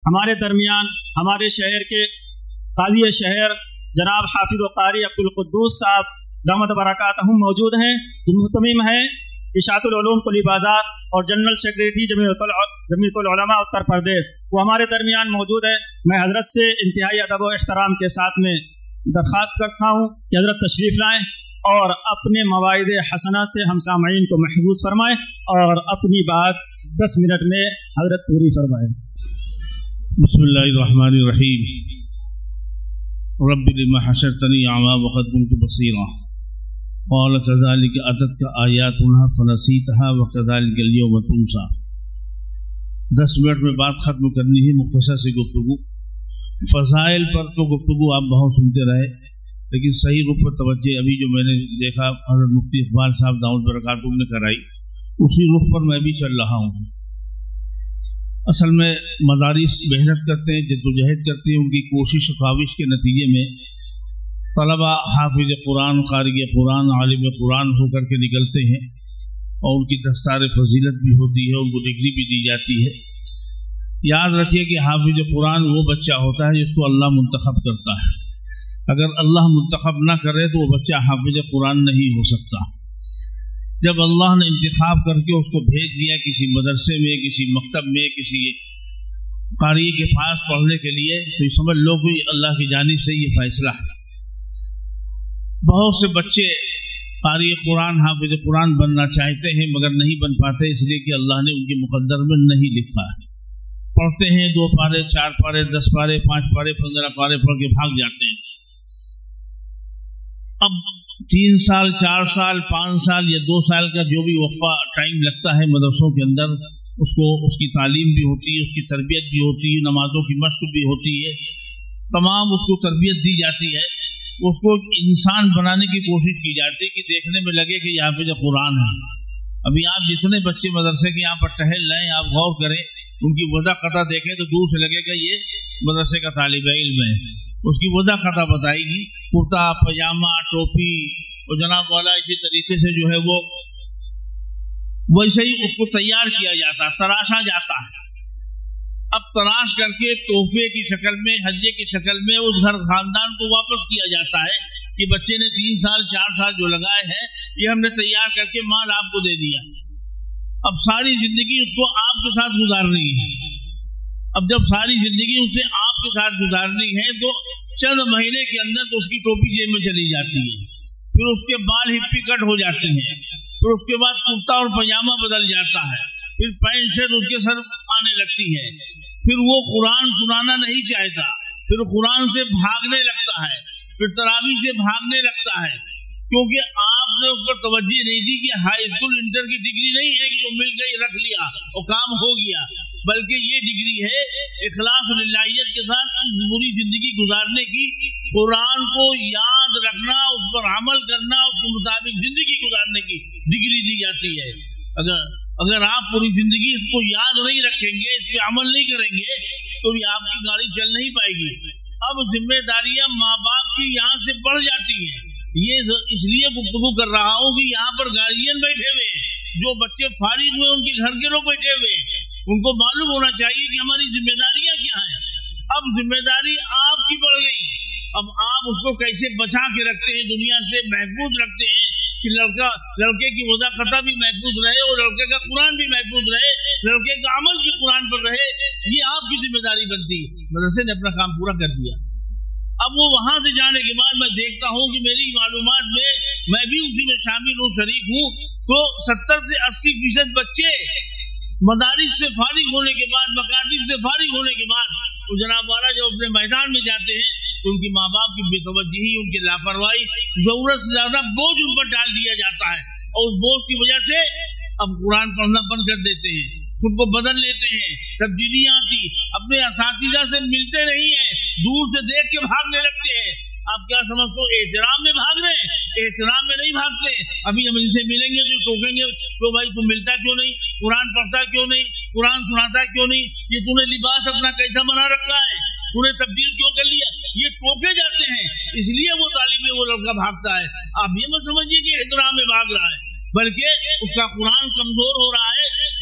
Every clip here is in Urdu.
ہمارے درمیان ہمارے شہر کے قاضی شہر جناب حافظ و قاری عبدالقدوس صاحب دامت برکاتہم موجود ہیں، جو مہتمم ہیں اشاعت العلوم قلی بازار اور جنرل سیکریٹری جمعیت العلماء اتر پردیش، وہ ہمارے درمیان موجود ہے۔ میں حضرت سے انتہائی ادب و احترام کے ساتھ میں درخواست کرتا ہوں کہ حضرت تشریف لائیں اور اپنے مواعظ حسنہ سے ہم سامعین کو محظوظ فرمائیں اور اپنی بات 10 منٹ میں حضرت پوری فرمائیں۔ بسم اللہ الرحمن الرحیم۔ رب لما حشرتنی اعمی وقد كنت بصیرا قال كذلك اتتك آیاتنا فنسیتها وكذلك اليوم تنسى۔ 10 منٹ میں بات ختم کرنی ہے، مختصر سی گفتگو۔ فضائل پر تو گفتگو آپ بہت سنتے رہے، لیکن صحیح رخ پر توجہ ابھی جو میں نے دیکھا حضرت مفتی اقبال صاحب دامت برکاتہم نے کرائی، اسی رخ پر میں بھی چل رہا ہوں۔ اصل میں مدارس محنت کرتے ہیں، جدوجہد کرتے ہیں، ان کی کوشش و کاوش کے نتیجے میں طلباء حافظ قرآن، قاری قرآن، عالم قرآن ہو کر کے نکلتے ہیں اور ان کی دستار فضیلت بھی ہوتی ہے، ان کو ڈگری بھی دی جاتی ہے۔ یاد رکھیے کہ حافظ قرآن وہ بچہ ہوتا ہے جس کو اللہ منتخب کرتا ہے۔ اگر اللہ منتخب نہ کرے تو وہ بچہ حافظ قرآن نہیں ہو سکتا۔ جب اللہ نے انتخاب کر کے اس کو بھیج دیا کسی مدرسے میں، کسی مکتب میں، کسی قاری کے پاس پڑھنے کے لیے، تو یہ سمجھ لو کہ اللہ کی جانب سے یہ فیصلہ ہے۔ بہت سے بچے قاری قرآن، حافظ قرآن بننا چاہتے ہیں مگر نہیں بن پاتے، اس لیے کہ اللہ نے ان کے مقدر میں نہیں لکھا ہے۔ پڑھتے ہیں 2 پارے، 4 پارے، 10 پارے، 5 پارے، 15 پارے پڑھ کے بھاگ جاتے ہیں۔ اب 3 سال، 4 سال، 5 سال یا 2 سال کا جو بھی وقفہ ٹائم لگتا ہے مدرسوں کے اندر، اس کی تعلیم بھی ہوتی ہے، اس کی تربیت بھی ہوتی ہے، نمازوں کی مشق بھی ہوتی ہے، تمام اس کو تربیت دی جاتی ہے، اس کو انسان بنانے کی کوشش کی جاتی ہے کہ دیکھنے میں لگے کہ یہاں پہ جو قرآن ہے۔ ابھی آپ جتنے بچے مدرسے کے یہاں پر ٹہل رہے ہیں، آپ غور کریں، ان کی وضع قطع دیکھیں تو دور سے لگے گا یہ مدرسے کا طالب علم ہے۔ اس کی وضع قطع بتائے گی، کرتا پاجامہ، ٹوپی، اور جناب والا اسی طریقے سے جو ہے وہ ویسے ہی اس کو تیار کیا جاتا، تراشا جاتا ہے۔ اب تراش کر کے تحفے کی شکل میں، ہدیے کی شکل میں اس گھر خاندان کو واپس کیا جاتا ہے کہ بچے نے 3 سال 4 سال جو لگائے ہیں یہ ہم نے تیار کر کے مال آپ کو دے دیا۔ اب ساری زندگی اس کو آپ کے ساتھ گزارنی ہے۔ اب جب ساری زندگی اسے آپ کے ساتھ گزارنی ہے تو چند مہینے کے اندر تو اس کی ٹوپی جیب میں چلی جاتی ہے، پھر اس کے بال ہپی کٹ ہو جاتے ہیں، پھر اس کے بعد کرتا اور پاجامہ بدل جاتا ہے، پھر پینٹ شرٹ اس کے سر آنے لگتی ہے، پھر وہ قرآن سنانا نہیں چاہتا، پھر قرآن سے بھاگنے لگتا ہے، پھر تراویح سے بھاگنے لگتا ہے، کیونکہ آپ نے اس پر توجہ نہیں دی کہ ہائی اسکول انٹر کی ڈگری نہیں ہے کہ جو مل گئی رکھ لیا اور کام ہو گیا، بلکہ یہ ڈگری ہے اخلاص و للہیت کے ساتھ اس بری زندگی گزارنے کی، قرآن کو یاد رکھنا، اس پر عمل کرنا، اس کے مطابق زندگی گزارنے کی ڈگری دی جاتی ہے۔ اگر آپ پوری زندگی اس کو یاد نہیں رکھیں گے، اس پہ عمل نہیں کریں گے تو بھی آپ کی گاڑی چل نہیں پائے گی۔ اب ذمہ داریاں ماں باپ کی یہاں سے بڑھ جاتی ہیں۔ یہ اس لیے گفتگو کر رہا ہوں کہ یہاں پر گارجین بیٹھے ہوئے ہیں، جو بچے فارغ ہوئے ان کے گھر کے لوگ بیٹھے ہوئے ہیں، ان کو معلوم ہونا چاہیے کہ ہماری ذمہ داریاں کیا ہیں۔ اب ذمہ داری آپ کی بڑھ گئی، اب آپ اس کو کیسے بچا کے رکھتے ہیں، دنیا سے محفوظ رکھتے ہیں کہ لڑکے کی وضع قطع بھی محفوظ رہے اور لڑکے کا قرآن بھی محفوظ رہے، لڑکے کا عمل بھی قرآن پر رہے، یہ آپ کی ذمہ داری بنتی ہے۔ مدرسے نے اپنا کام پورا کر دیا۔ اب وہ وہاں سے جانے کے بعد میں دیکھتا ہوں کہ میری معلومات میں میں بھی اسی میں شامل ہوں، شریک ہوں، تو 70 سے 80% بچے مدارس سے فارغ ہونے کے بعد، مکاتب سے فارغ ہونے کے بعد تو جناب والا جب اپنے میدان میں جاتے ہیں تو ان کی ماں باپ کی بے توجہی، ان کی لاپرواہی، ضرورت سے زیادہ بوجھ ان پر ڈال دیا جاتا ہے، اور اس بوجھ کی وجہ سے اب قرآن پڑھنا بند کر دیتے ہیں، خود کو بدل لیتے ہیں، تبدیلیاں آتی، اپنے اساتذہ سے ملتے نہیں ہیں، دور سے دیکھ کے بھاگنے لگتے ہیں۔ آپ کیا سمجھتے ہو احترام میں بھاگ رہے ہیں؟ احترام میں نہیں بھاگتے۔ ابھی ہم ان سے ملیں گے تو ٹوکیں گے، تو بھائی تم ملتا کیوں نہیں، قرآن پڑھتا کیوں نہیں، قرآن سناتا کیوں نہیں، یہ تو نے لباس اپنا کیسا بنا رکھا ہے، تو نے تبدیل کیوں کر لیا، یہ ٹوکے جاتے ہیں، اس لیے وہ طالب وہ لڑکا بھاگتا ہے۔ آپ یہ مت سمجھیے کہ احترام میں بھاگ رہا ہے، بلکہ اس کا قرآن کمزور ہو رہا ہے،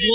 2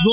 2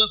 10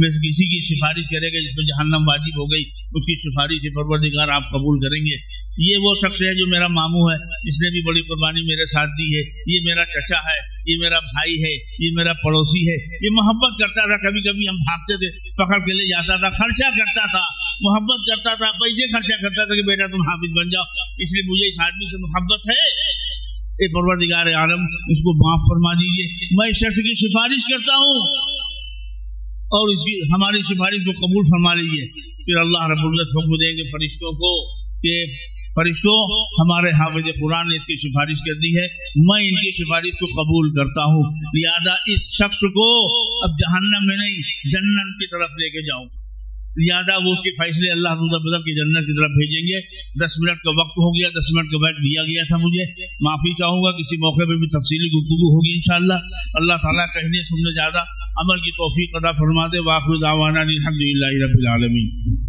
میں کسی کی سفارش کرے گا جس پہ جہنم واجب ہو گئی، اس کی سفارش پروردگار آپ قبول کریں گے۔ یہ وہ شخص ہے جو میرا ماموں ہے، اس نے بھی بڑی قربانی میرے ساتھ دی ہے، یہ میرا چچا ہے، یہ میرا بھائی ہے، یہ میرا پڑوسی ہے، یہ محبت کرتا تھا، کبھی کبھی ہم بھاگتے تھے، پکڑ کے لے جاتا تھا، خرچہ کرتا تھا، محبت کرتا تھا، پیسے خرچہ کرتا تھا کہ بیٹا تم حافظ بن جاؤ، اس لیے مجھے اس آدمی سے محبت ہے، اے پروردگار عالم اس کو معاف فرما دیجیے۔ میں اس شخص کی سفارش کرتا ہوں اور اس کی ہماری سفارش کو قبول فرما لیجیے۔ پھر اللہ رب العزت حکم دیں گے فرشتوں کو کہ فرشتوں ہمارے حافظ قرآن نے اس کی سفارش کر دی ہے، میں ان کی سفارش کو قبول کرتا ہوں، لہذا اس شخص کو اب جہنم میں نہیں جنت کی طرف لے کے جاؤں، لہذا وہ اس کے فیصلے اللہ بدل کی جنت کی طرف بھیجیں گے۔ 10 منٹ کا وقت ہو گیا، 10 منٹ کا وقت دیا گیا تھا مجھے، معافی چاہوں گا، کسی موقع پہ بھی تفصیلی گفتگو ہوگی انشاءاللہ۔ اللہ تعالیٰ کہنے سننے زیادہ عمل کی توفیق عطا فرما دے۔ وآخر دعوانا الحمدللہ رب العالمین۔